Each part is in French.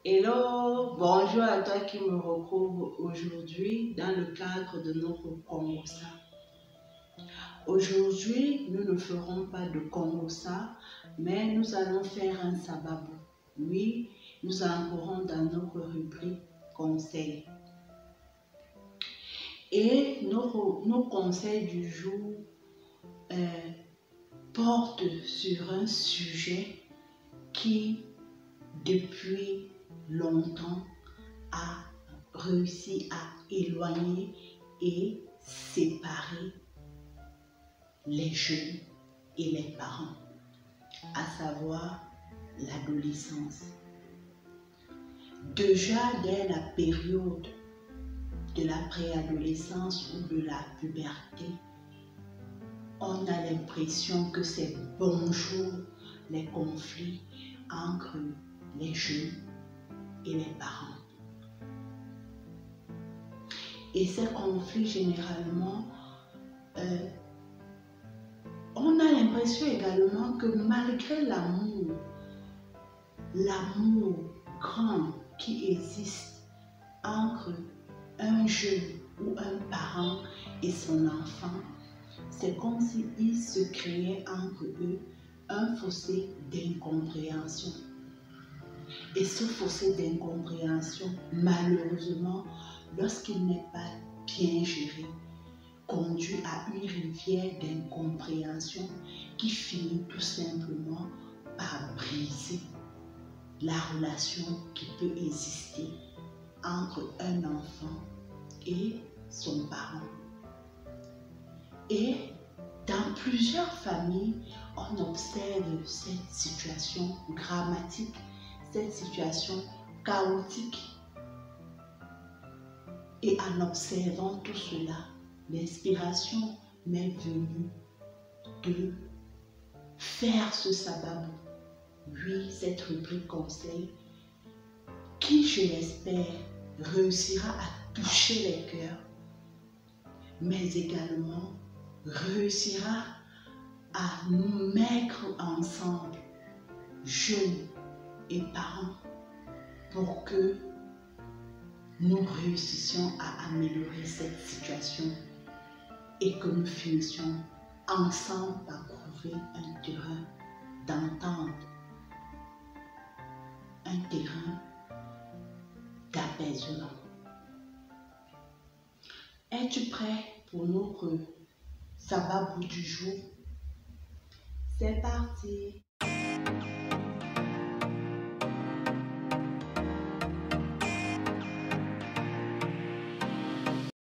Hello, bonjour à toi qui me retrouve aujourd'hui dans le cadre de notre Congossa. Aujourd'hui, nous ne ferons pas de Congossa, mais nous allons faire un sababou. Oui, nous entrerons dans notre rubrique conseils. Et nos conseils du jour portent sur un sujet qui, depuis longtemps, a réussi à éloigner et séparer les jeunes et les parents, à savoir l'adolescence. Déjà dès la période de la préadolescence ou de la puberté, on a l'impression que c'est bonjour les conflits entre les jeunes et les parents. Et ces conflits, généralement, on a l'impression également que malgré l'amour grand qui existe entre un jeune ou un parent et son enfant, c'est comme s'il se créait entre eux un fossé d'incompréhension. Et ce fossé d'incompréhension, malheureusement, lorsqu'il n'est pas bien géré, conduit à une rivière d'incompréhension qui finit tout simplement par briser la relation qui peut exister entre un enfant et son parent. Et dans plusieurs familles, on observe cette situation dramatique, cette situation chaotique. Et en observant tout cela, l'inspiration m'est venue de faire ce sababou. Oui, cette rubrique conseil qui, je l'espère, réussira à toucher les cœurs, mais également réussira à nous mettre ensemble, jeunes et parents, pour que nous réussissions à améliorer cette situation et que nous finissions ensemble par trouver un terrain d'entente, un terrain d'apaisement. Es-tu prêt pour notre sababou du jour? C'est parti!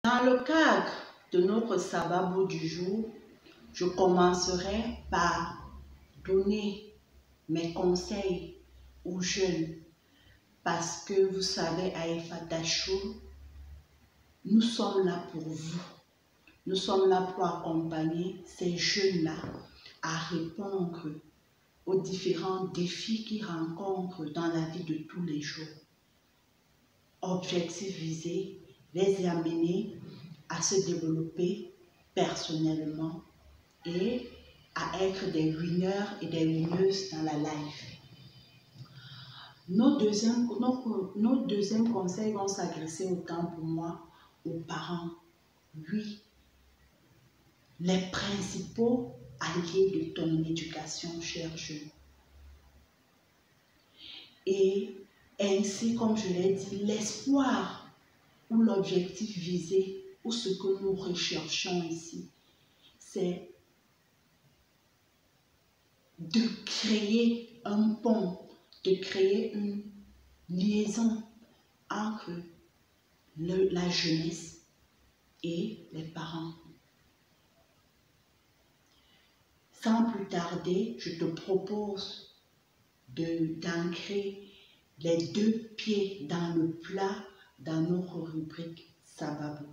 Dans le cadre de notre sababou du jour, je commencerai par donner mes conseils aux jeunes parce que vous savez, à Efatachoul, nous sommes là pour vous. Nous sommes là pour accompagner ces jeunes-là à répondre aux différents défis qu'ils rencontrent dans la vie de tous les jours. Objectif visé, les amener à se développer personnellement et à être des winners et des winneuses dans la life. Nos deuxièmes conseils vont s'adresser autant pour moi aux parents. Oui, les principaux alliés de ton éducation, cher jeune. Et ainsi, comme je l'ai dit, l'espoir ou l'objectif visé ou ce que nous recherchons ici, c'est de créer un pont, de créer une liaison entre la jeunesse et les parents. Sans plus tarder, je te propose d'ancrer les deux pieds dans le plat dans notre rubrique sababou.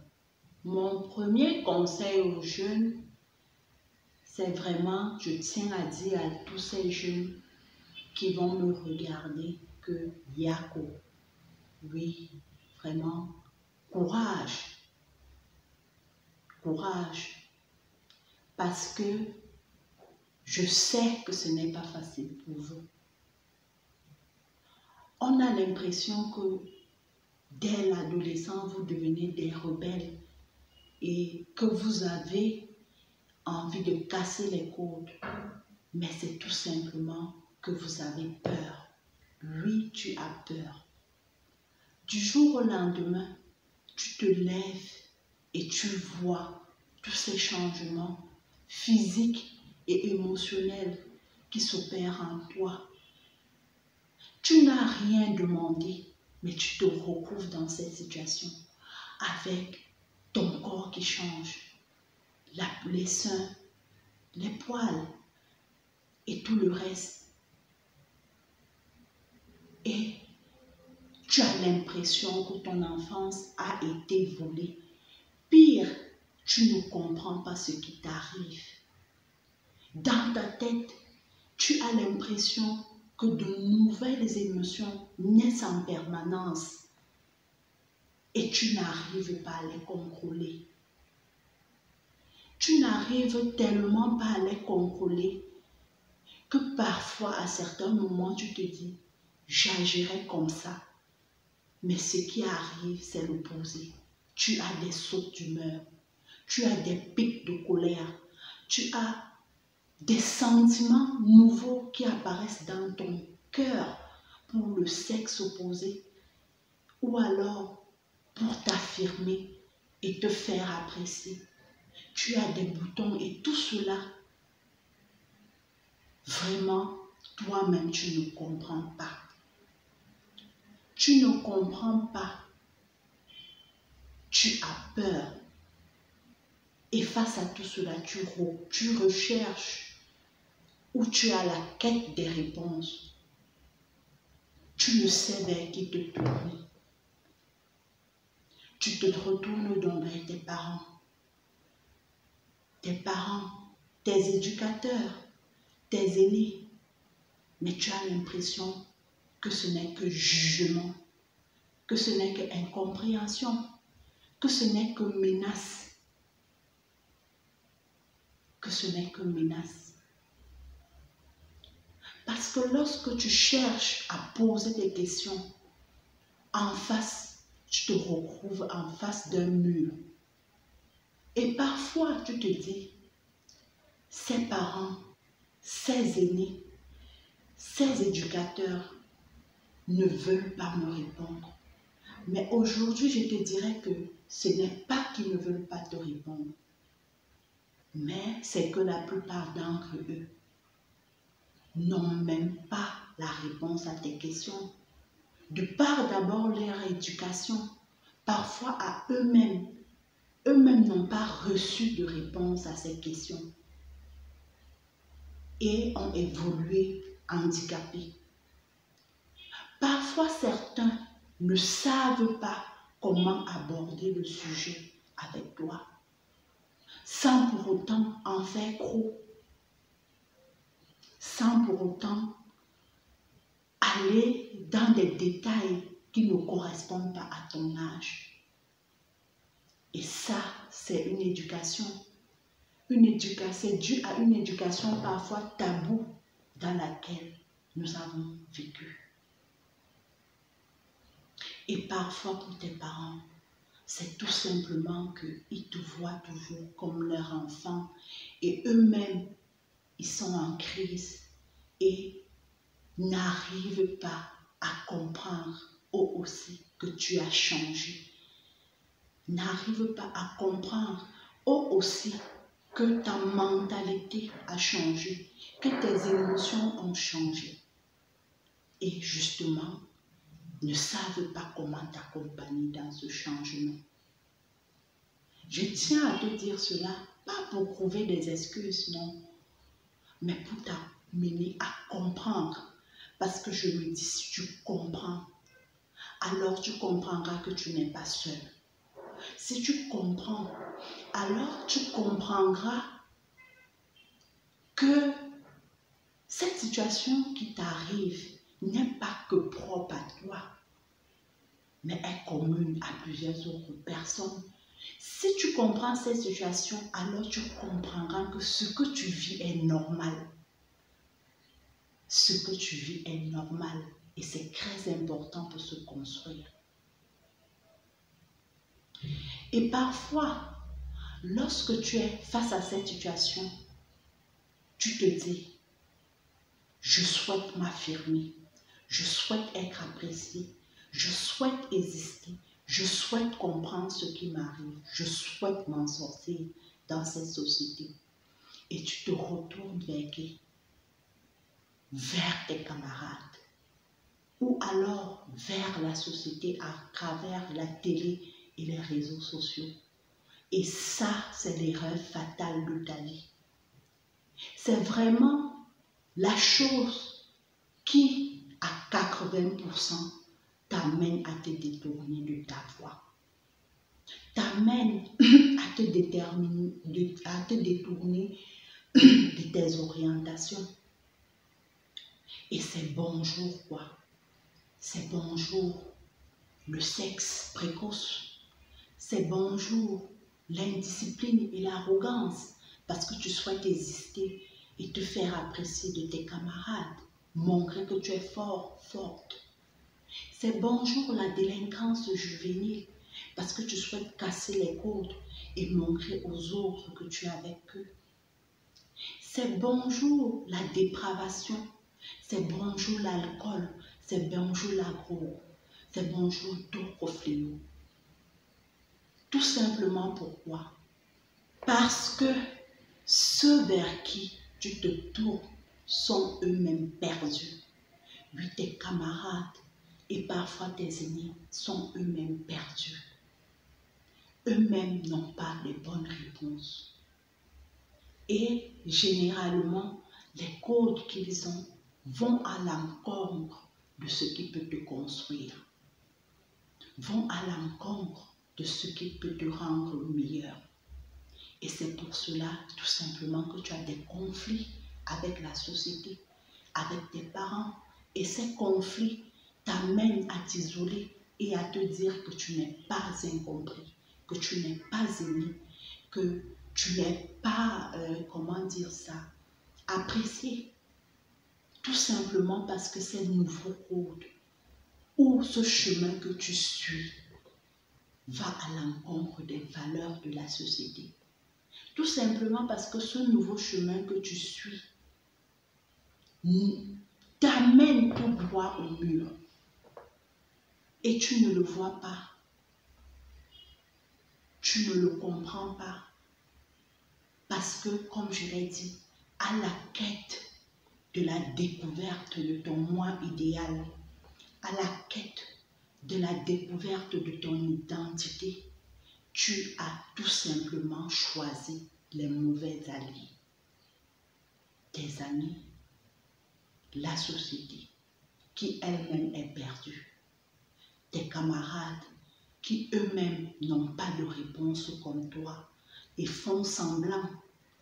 Mon premier conseil aux jeunes, c'est vraiment, je tiens à dire à tous ces jeunes qui vont me regarder que Yako, oui, vraiment, courage, courage, parce que je sais que ce n'est pas facile pour vous. On a l'impression que dès l'adolescence, vous devenez des rebelles et que vous avez envie de casser les codes. Mais c'est tout simplement que vous avez peur. Oui, tu as peur. Du jour au lendemain, tu te lèves et tu vois tous ces changements physiques et émotionnels qui s'opèrent en toi. Tu n'as rien demandé, mais tu te retrouves dans cette situation avec ton corps qui change, les seins, les poils et tout le reste. Et tu as l'impression que ton enfance a été volée. Pire, tu ne comprends pas ce qui t'arrive. Dans ta tête, tu as l'impression que de nouvelles émotions naissent en permanence et tu n'arrives pas à les contrôler. Tu n'arrives tellement pas à les contrôler que parfois, à certains moments, tu te dis, j'agirai comme ça. Mais ce qui arrive, c'est l'opposé. Tu as des sautes d'humeur, tu as des pics de colère, tu as des sentiments nouveaux qui apparaissent dans ton cœur pour le sexe opposé ou alors pour t'affirmer et te faire apprécier. Tu as des boutons et tout cela, vraiment, toi-même, tu ne comprends pas. Tu ne comprends pas. Tu as peur. Et face à tout cela, tu recherches ou tu as la quête des réponses. Tu ne sais vers qui te tourner. Tu te retournes donc vers tes parents, tes éducateurs, tes aînés. Mais tu as l'impression que ce n'est que jugement, que ce n'est que incompréhension, que ce n'est que menace. Que ce n'est que menace. Parce que lorsque tu cherches à poser des questions, en face, tu te retrouves en face d'un mur. Et parfois, tu te dis, ces parents, ces aînés, ces éducateurs ne veulent pas me répondre. Mais aujourd'hui, je te dirais que ce n'est pas qu'ils ne veulent pas te répondre, mais c'est que la plupart d'entre eux n'ont même pas la réponse à tes questions. De par d'abord leur éducation, parfois à eux-mêmes. Eux-mêmes n'ont pas reçu de réponse à ces questions et ont évolué handicapés. Parfois, certains ne savent pas comment aborder le sujet avec toi, sans pour autant en faire trop, sans pour autant aller dans des détails qui ne correspondent pas à ton âge. Et ça, c'est une éducation. C'est dû à une éducation parfois taboue dans laquelle nous avons vécu. Et parfois pour tes parents, c'est tout simplement qu'ils te voient toujours comme leur enfant et eux-mêmes, ils sont en crise et n'arrivent pas à comprendre eux aussi que tu as changé. N'arrivent pas à comprendre eux aussi que ta mentalité a changé, que tes émotions ont changé. Et justement, ne savent pas comment t'accompagner dans ce changement. Je tiens à te dire cela, pas pour trouver des excuses, non, mais pour t'amener à comprendre. Parce que je me dis, si tu comprends, alors tu comprendras que tu n'es pas seul. Si tu comprends, alors tu comprendras que cette situation qui t'arrive n'est pas que propre à toi, mais est commune à plusieurs autres personnes. Si tu comprends cette situation, alors tu comprendras que ce que tu vis est normal. Ce que tu vis est normal Et c'est très important pour se construire. Et parfois, lorsque tu es face à cette situation, tu te dis, je souhaite m'affirmer, je souhaite être apprécié, je souhaite exister, je souhaite comprendre ce qui m'arrive, je souhaite m'en sortir dans cette société. Et tu te retournes vers qui? Vers tes camarades. Ou alors vers la société à travers la télé et les réseaux sociaux. Et ça, c'est l'erreur fatale de ta vie. C'est vraiment la chose qui, à 80%, t'amène à te détourner de ta voie. T'amène à te détourner de tes orientations. Et c'est bonjour quoi. C'est bonjour le sexe précoce. C'est bonjour l'indiscipline et l'arrogance parce que tu souhaites exister et te faire apprécier de tes camarades, montrer que tu es fort, forte. C'est bonjour la délinquance juvénile parce que tu souhaites casser les codes et montrer aux autres que tu es avec eux. C'est bonjour la dépravation, c'est bonjour l'alcool, c'est bonjour l'agro, c'est bonjour d'autres fléaux. Tout simplement pourquoi? Parce que ceux vers qui tu te tournes sont eux-mêmes perdus. Oui, tes camarades et parfois tes amis sont eux-mêmes perdus. Eux-mêmes n'ont pas les bonnes réponses. Et généralement, les codes qu'ils ont vont à l'encontre de ce qui peut te construire, vont à l'encontre de ce qui peut te rendre meilleur. Et c'est pour cela, tout simplement, que tu as des conflits avec la société, avec tes parents. Et ces conflits t'amènent à t'isoler et à te dire que tu n'es pas incompris, que tu n'es pas aimé, que tu n'es pas, apprécié. Tout simplement parce que ces nouveaux codes ou ce chemin que tu suis va à l'encontre des valeurs de la société. Tout simplement parce que ce nouveau chemin que tu suis t'amène tout droit au mur. Et tu ne le vois pas. Tu ne le comprends pas. Parce que, comme je l'ai dit, à la quête de la découverte de ton moi idéal, à la quête de la découverte de ton identité, tu as tout simplement choisi les mauvais alliés. Tes amis, la société, qui elle-même est perdue. Tes camarades, qui eux-mêmes n'ont pas de réponse comme toi et font semblant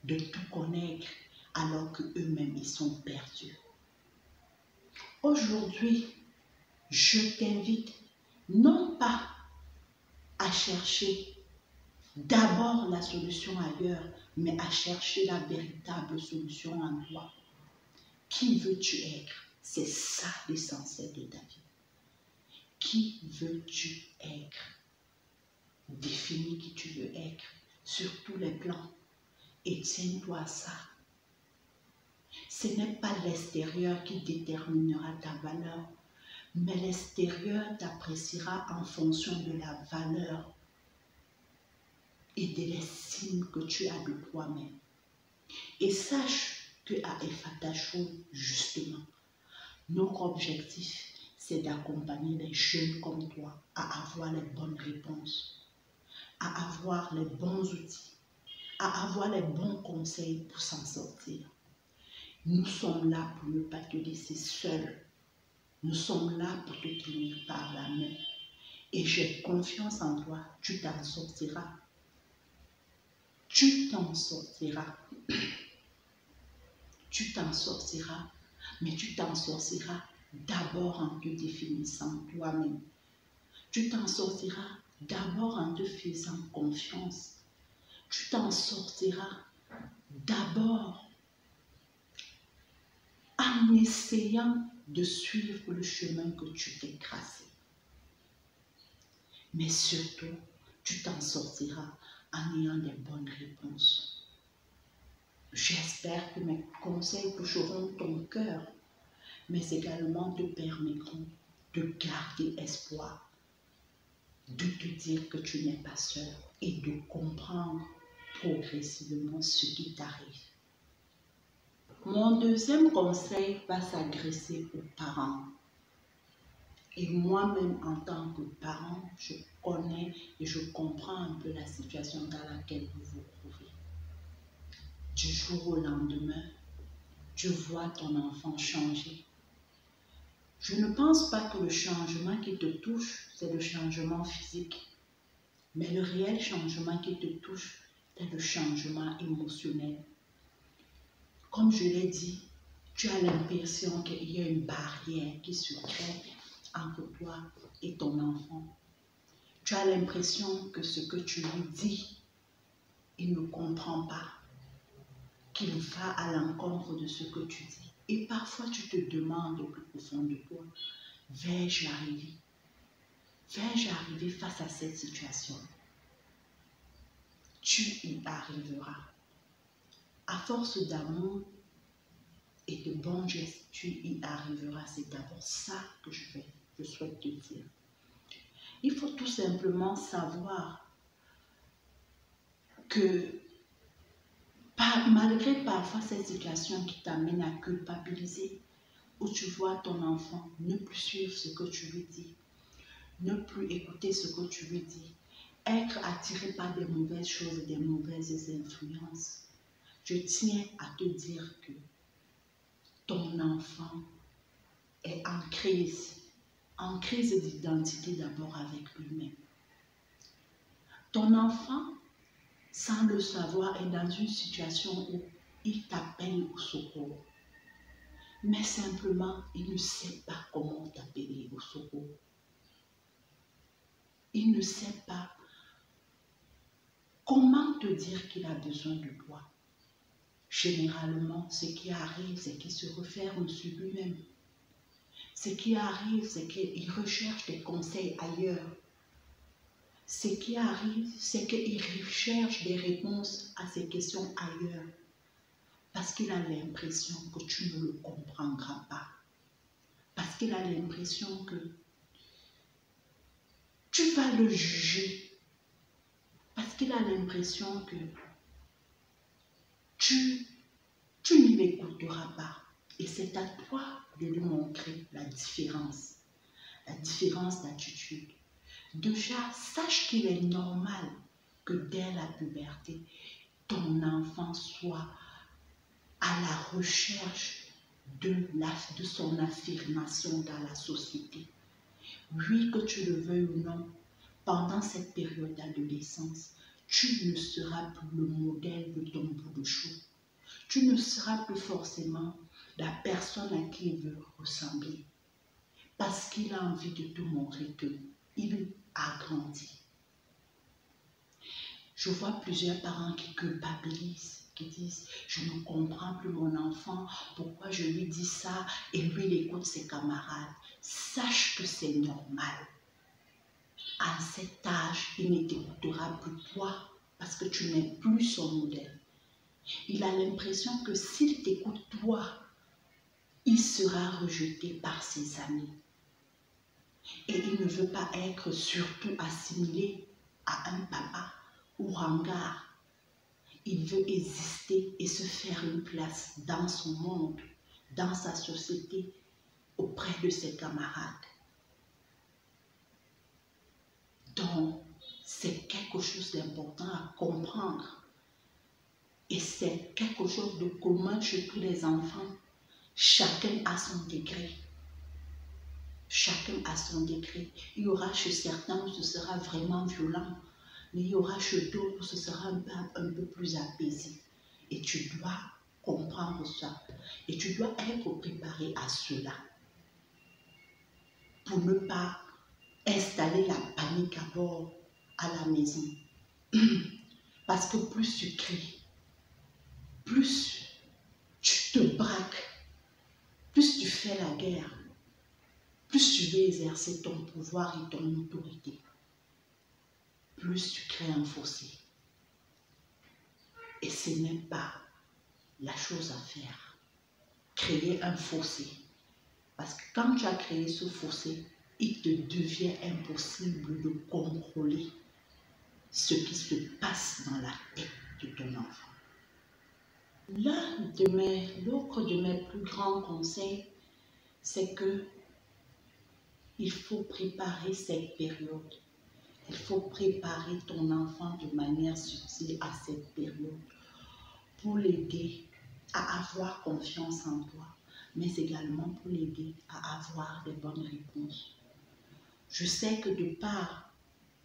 de tout connaître alors qu'eux-mêmes ils sont perdus. Aujourd'hui, je t'invite non pas à chercher d'abord la solution ailleurs, mais à chercher la véritable solution en toi. Qui veux-tu être? C'est ça l'essentiel de ta vie. Qui veux-tu être? Définis qui tu veux être sur tous les plans et tiens-toi à ça. Ce n'est pas l'extérieur qui déterminera ta valeur, mais l'extérieur t'appréciera en fonction de la valeur et de l'estime que tu as de toi-même. Et sache qu'à Ephata Show, justement, notre objectif, c'est d'accompagner les jeunes comme toi à avoir les bonnes réponses, à avoir les bons outils, à avoir les bons conseils pour s'en sortir. Nous sommes là pour ne pas te laisser seul. Nous sommes là pour te tenir par la main. Et j'ai confiance en toi, tu t'en sortiras. Tu t'en sortiras. Tu t'en sortiras, mais tu t'en sortiras d'abord en te définissant toi-même. Tu t'en sortiras d'abord en te faisant confiance. Tu t'en sortiras d'abord en essayant de suivre le chemin que tu t'es tracé. Mais surtout, tu t'en sortiras en ayant des bonnes réponses. J'espère que mes conseils toucheront ton cœur, mais également te permettront de garder espoir, de te dire que tu n'es pas seul et de comprendre progressivement ce qui t'arrive. Mon deuxième conseil va s'adresser aux parents. Et moi-même, en tant que parent, je connais et je comprends un peu la situation dans laquelle vous vous trouvez. Du jour au lendemain, tu vois ton enfant changer. Je ne pense pas que le changement qui te touche, c'est le changement physique. Mais le réel changement qui te touche, c'est le changement émotionnel. Comme je l'ai dit, tu as l'impression qu'il y a une barrière qui se crée entre toi et ton enfant. Tu as l'impression que ce que tu lui dis, il ne comprend pas, qu'il va à l'encontre de ce que tu dis. Et parfois, tu te demandes au plus profond de toi, vais-je arriver? Vais-je arriver face à cette situation? Tu y arriveras. À force d'amour et de bons gestes, tu y arriveras. C'est d'abord ça que je souhaite te dire. Il faut tout simplement savoir que malgré parfois cette situation qui t'amène à culpabiliser, où tu vois ton enfant ne plus suivre ce que tu lui dis, ne plus écouter ce que tu lui dis, être attiré par des mauvaises choses et des mauvaises influences, je tiens à te dire que ton enfant est en crise d'identité d'abord avec lui-même. Ton enfant, sans le savoir, est dans une situation où il t'appelle au secours. Mais simplement, il ne sait pas comment t'appeler au secours. Il ne sait pas comment te dire qu'il a besoin de toi. Généralement, ce qui arrive, c'est qu'il se referme sur lui-même. Ce qui arrive, c'est qu'il recherche des conseils ailleurs. Ce qui arrive, c'est qu'il recherche des réponses à ces questions ailleurs. Parce qu'il a l'impression que tu ne le comprendras pas. Parce qu'il a l'impression que tu vas le juger. Parce qu'il a l'impression que tu ne l'écouteras pas. Et c'est à toi de lui montrer la différence d'attitude. Déjà, sache qu'il est normal que dès la puberté, ton enfant soit à la recherche de son affirmation dans la société. Oui, que tu le veuilles ou non, pendant cette période d'adolescence, tu ne seras plus le modèle de ton bout de chou. Tu ne seras plus forcément la personne à qui il veut ressembler. Parce qu'il a envie de te montrer qu'il a grandi. Je vois plusieurs parents qui culpabilisent, qui disent « Je ne comprends plus mon enfant, pourquoi je lui dis ça et lui il écoute ses camarades. » Sache que c'est normal. À cet âge, il ne t'écoutera plus toi parce que tu n'es plus son modèle. Il a l'impression que s'il t'écoute toi, il sera rejeté par ses amis. Et il ne veut pas être surtout assimilé à un papa ou ringard. Il veut exister et se faire une place dans son monde, dans sa société, auprès de ses camarades. Donc, c'est quelque chose d'important à comprendre. Et c'est quelque chose de commun chez tous les enfants. Chacun a son degré. Chacun a son degré. Il y aura chez certains où ce sera vraiment violent, mais il y aura chez d'autres où ce sera un peu plus apaisé. Et tu dois comprendre ça. Et tu dois être préparé à cela. Pour ne pas installer la panique à bord à la maison. Parce que plus tu cries, plus tu te braques, plus tu fais la guerre, plus tu veux exercer ton pouvoir et ton autorité, plus tu crées un fossé. Et ce n'est pas la chose à faire. Créer un fossé. Parce que quand tu as créé ce fossé, il te devient impossible de contrôler ce qui se passe dans la tête de ton enfant. L'autre de mes plus grands conseils, c'est que il faut préparer cette période. Il faut préparer ton enfant de manière subtile à cette période pour l'aider à avoir confiance en toi, mais également pour l'aider à avoir des bonnes réponses. Je sais que de par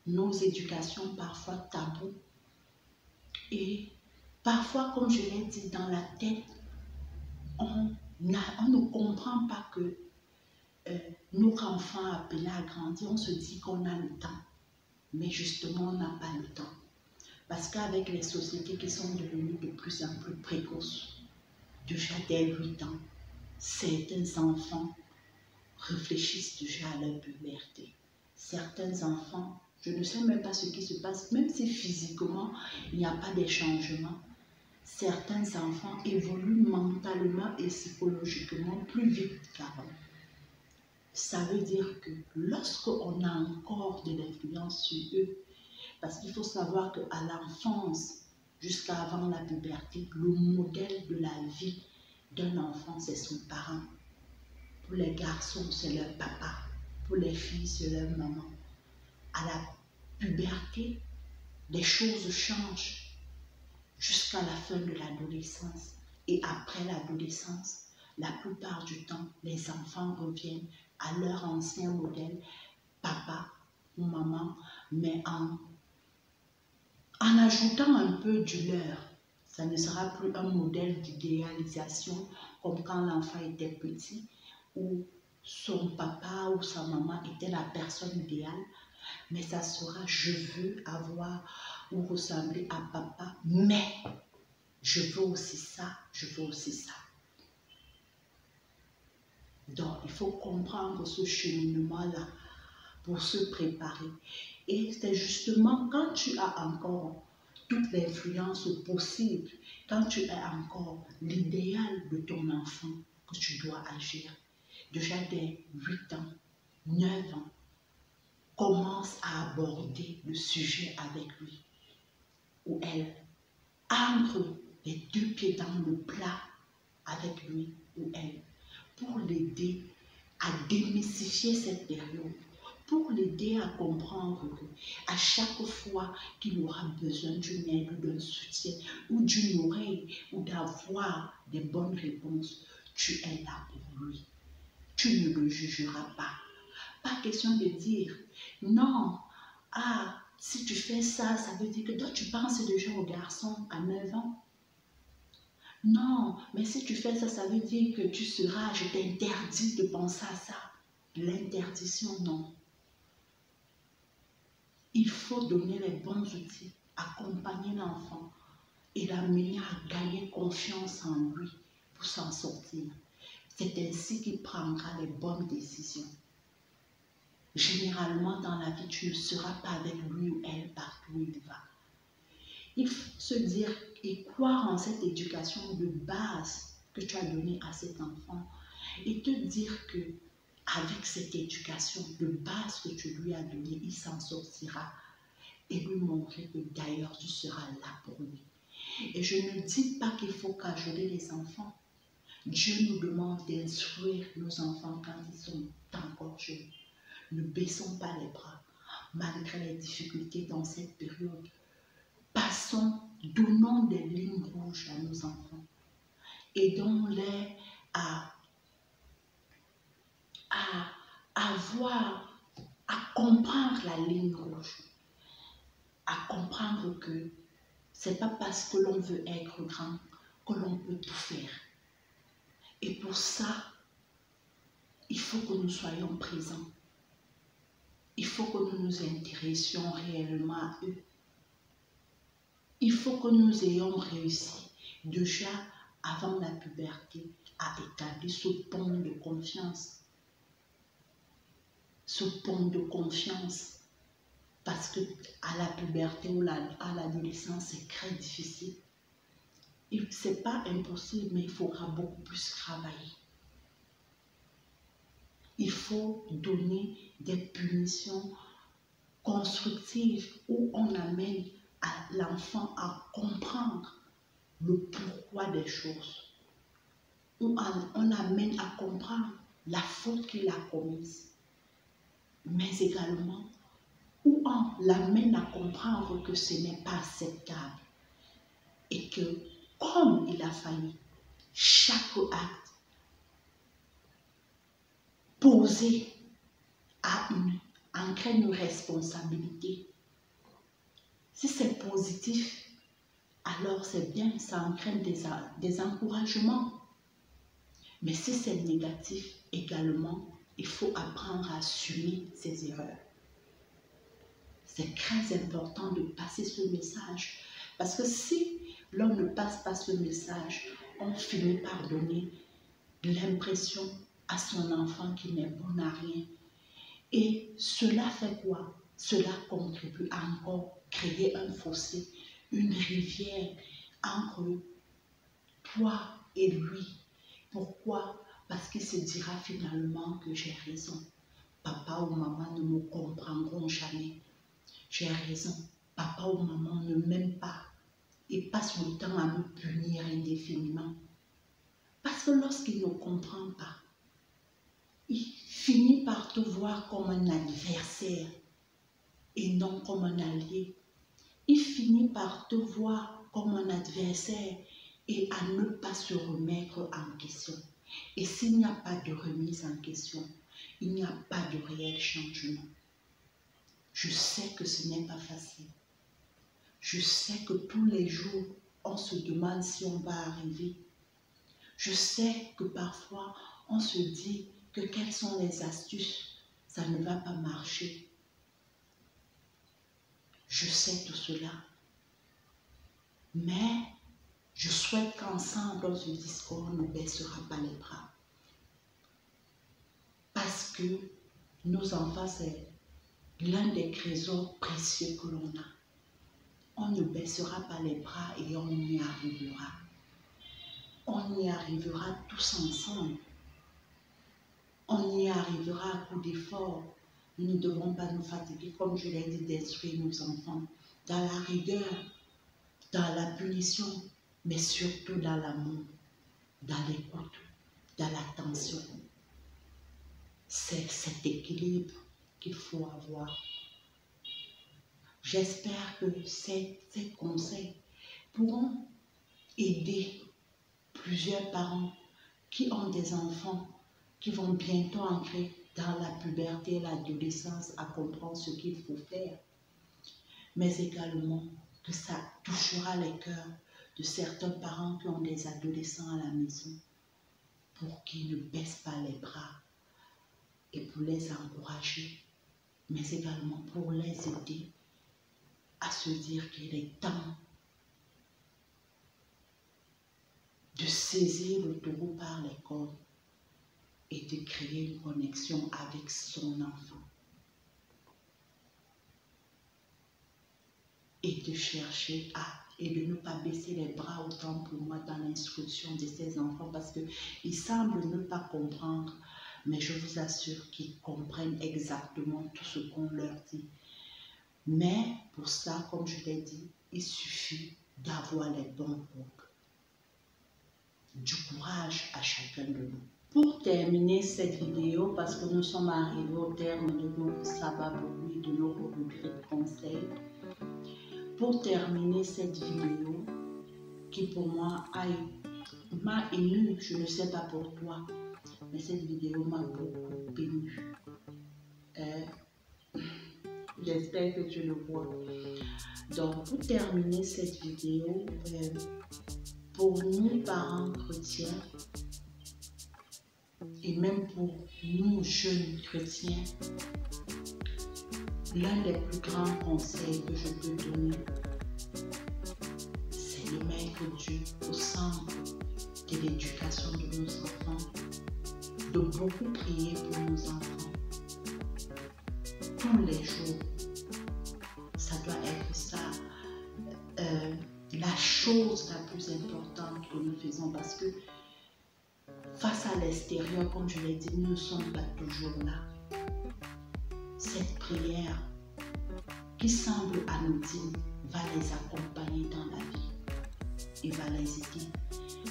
nos éducations parfois taboues et parfois, comme je l'ai dit, dans la tête, on ne comprend pas que notre enfant appelé à grandir, on se dit qu'on a le temps. Mais justement, on n'a pas le temps. Parce qu'avec les sociétés qui sont devenues de plus en plus précoces, déjà dès 8 ans, certains enfants réfléchissent déjà à leur puberté. Certains enfants, je ne sais même pas ce qui se passe, même si physiquement, il n'y a pas de changement. Certains enfants évoluent mentalement et psychologiquement plus vite qu'avant. Ça veut dire que lorsqu'on a encore de l'influence sur eux, parce qu'il faut savoir qu'à l'enfance, jusqu'à avant la puberté, le modèle de la vie d'un enfant, c'est son parent. Pour les garçons, c'est leur papa. Pour les filles, c'est leur maman. À la puberté, les choses changent jusqu'à la fin de l'adolescence. Et après l'adolescence, la plupart du temps, les enfants reviennent à leur ancien modèle, papa ou maman, mais en ajoutant un peu du leur. Ça ne sera plus un modèle d'idéalisation comme quand l'enfant était petit, où son papa ou sa maman était la personne idéale, mais ça sera je veux avoir ou ressembler à papa, mais je veux aussi ça, je veux aussi ça. Donc, il faut comprendre ce cheminement-là pour se préparer. Et c'est justement quand tu as encore toute l'influence possible, quand tu as encore l'idéal de ton enfant que tu dois agir. Déjà dès 8 ans, 9 ans, commence à aborder le sujet avec lui ou elle. Entre les 2 pieds dans le plat avec lui ou elle pour l'aider à démystifier cette période, pour l'aider à comprendre qu'à chaque fois qu'il aura besoin d'une aide, d'un soutien ou d'une oreille ou d'avoir des bonnes réponses, tu es là pour lui. Tu ne le jugeras pas. Pas question de dire non, si tu fais ça, ça veut dire que toi tu penses déjà au garçon à 9 ans. Non, mais si tu fais ça, ça veut dire que tu seras, je t'interdis de penser à ça. L'interdiction, non. Il faut donner les bons outils, accompagner l'enfant et l'amener à gagner confiance en lui pour s'en sortir. C'est ainsi qu'il prendra les bonnes décisions. Généralement, dans la vie, tu ne seras pas avec lui ou elle partout où il va. Il faut se dire et croire en cette éducation de base que tu as donnée à cet enfant et te dire que avec cette éducation de base que tu lui as donnée, il s'en sortira et lui montrer que d'ailleurs tu seras là pour lui. Et je ne dis pas qu'il faut cajoler les enfants. Dieu nous demande d'instruire nos enfants quand ils sont encore jeunes. Ne baissons pas les bras malgré les difficultés dans cette période. Donnons des lignes rouges à nos enfants. Aidons-les à comprendre la ligne rouge. À comprendre que ce n'est pas parce que l'on veut être grand que l'on peut tout faire. Et pour ça, il faut que nous soyons présents. Il faut que nous nous intéressions réellement à eux. Il faut que nous ayons réussi déjà avant la puberté à établir ce pont de confiance. Ce pont de confiance. Parce que à la puberté ou à l'adolescence, c'est très difficile. Ce n'est pas impossible, mais il faudra beaucoup plus travailler. Il faut donner des punitions constructives où on amène l'enfant à comprendre le pourquoi des choses. Où on amène à comprendre la faute qu'il a commise. Mais également, où on l'amène à comprendre que ce n'est pas acceptable. Et que, comme il a failli, chaque acte posé ancre une responsabilité. Si c'est positif, alors c'est bien, ça entraîne des encouragements. Mais si c'est négatif, également, il faut apprendre à assumer ses erreurs. C'est très important de passer ce message. Parce que si l'on ne passe pas ce message, on finit par donner l'impression à son enfant qu'il n'est bon à rien. Et cela fait quoi? Cela contribue à encore créer un fossé, une rivière entre toi et lui. Pourquoi? Parce qu'il se dira finalement que j'ai raison. Papa ou maman ne me comprendront jamais. J'ai raison. Papa ou maman ne m'aiment pas et passe le temps à me punir indéfiniment. Parce que lorsqu'il ne comprend pas, il finit par te voir comme un adversaire et non comme un allié. Il finit par te voir comme un adversaire et à ne pas se remettre en question. Et s'il n'y a pas de remise en question, il n'y a pas de réel changement. Je sais que ce n'est pas facile. Je sais que tous les jours, on se demande si on va arriver. Je sais que parfois, on se dit que quelles sont les astuces, ça ne va pas marcher. Je sais tout cela. Mais je souhaite qu'ensemble, on se dise qu'on ne baissera pas les bras. Parce que nos enfants, c'est l'un des trésors précieux que l'on a. On ne baissera pas les bras et on y arrivera. On y arrivera tous ensemble. On y arrivera à coup d'effort. Nous ne devons pas nous fatiguer, comme je l'ai dit, d'instruire nos enfants dans la rigueur, dans la punition, mais surtout dans l'amour, dans l'écoute, dans l'attention. C'est cet équilibre qu'il faut avoir. J'espère que ces conseils pourront aider plusieurs parents qui ont des enfants qui vont bientôt entrer dans la puberté et l'adolescence à comprendre ce qu'il faut faire. Mais également que ça touchera les cœurs de certains parents qui ont des adolescents à la maison pour qu'ils ne baissent pas les bras et pour les encourager, mais également pour les aider à se dire qu'il est temps de saisir le taureau par les cornes et de créer une connexion avec son enfant. Et de chercher et de ne pas baisser les bras autant pour moi dans l'instruction de ces enfants parce qu'ils semblent ne pas comprendre, mais je vous assure qu'ils comprennent exactement tout ce qu'on leur dit. Mais pour ça, comme je l'ai dit, il suffit d'avoir les bons groupes. Du courage à chacun de nous. Pour terminer cette vidéo, parce que nous sommes arrivés au terme de notre sabbat et de notre rubrique de conseils, pour terminer cette vidéo, qui pour moi m'a ému, je ne sais pas pour toi, mais cette vidéo m'a beaucoup ému. J'espère que tu le vois. Donc, pour terminer cette vidéo, pour nous parents chrétiens, et même pour nous jeunes chrétiens, l'un des plus grands conseils que je peux donner, c'est de mettre Dieu au centre de l'éducation de nos enfants, de beaucoup prier pour nos enfants. Tous les jours, ça doit être ça, la chose la plus importante que nous faisons, parce que face à l'extérieur, comme je l'ai dit, nous ne sommes pas toujours là. Cette prière qui semble anodine va les accompagner dans la vie et va les aider.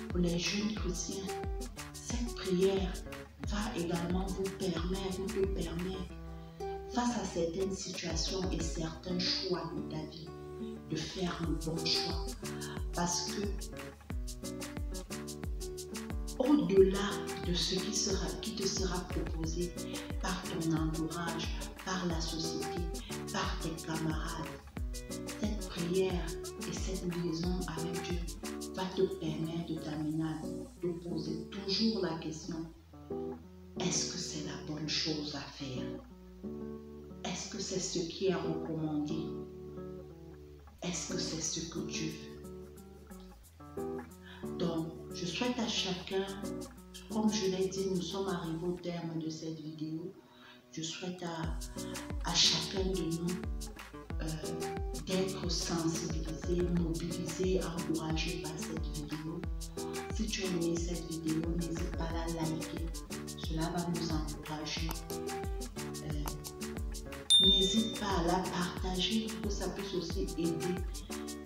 Pour les jeunes chrétiens, cette prière va également vous te permettre, face à certaines situations et certains choix de ta vie, de faire le bon choix. Parce que au-delà de ce qui te sera proposé par ton entourage, par la société, par tes camarades, cette prière et cette liaison avec Dieu va te permettre de t'amener à te poser toujours la question: est-ce que c'est la bonne chose à faire? Est-ce que c'est ce qui est recommandé? Est-ce que c'est ce que Dieu veut? Donc, je souhaite à chacun, comme je l'ai dit, nous sommes arrivés au terme de cette vidéo. Je souhaite à chacun de nous d'être sensibilisé, mobilisé, encouragé par cette vidéo. Si tu as aimé cette vidéo, n'hésite pas à la liker. Cela va nous encourager. N'hésite pas à la partager pour que ça puisse aussi aider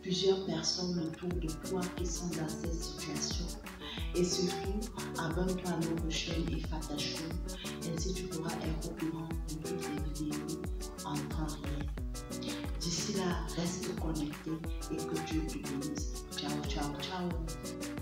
plusieurs personnes autour de toi qui sont dans cette situation. Et surtout, abonne-toi à notre chaîne Efata Show. Ainsi, tu pourras être au courant de toutes les vidéos en temps réel. D'ici là, reste connecté et que Dieu te bénisse. Ciao, ciao, ciao.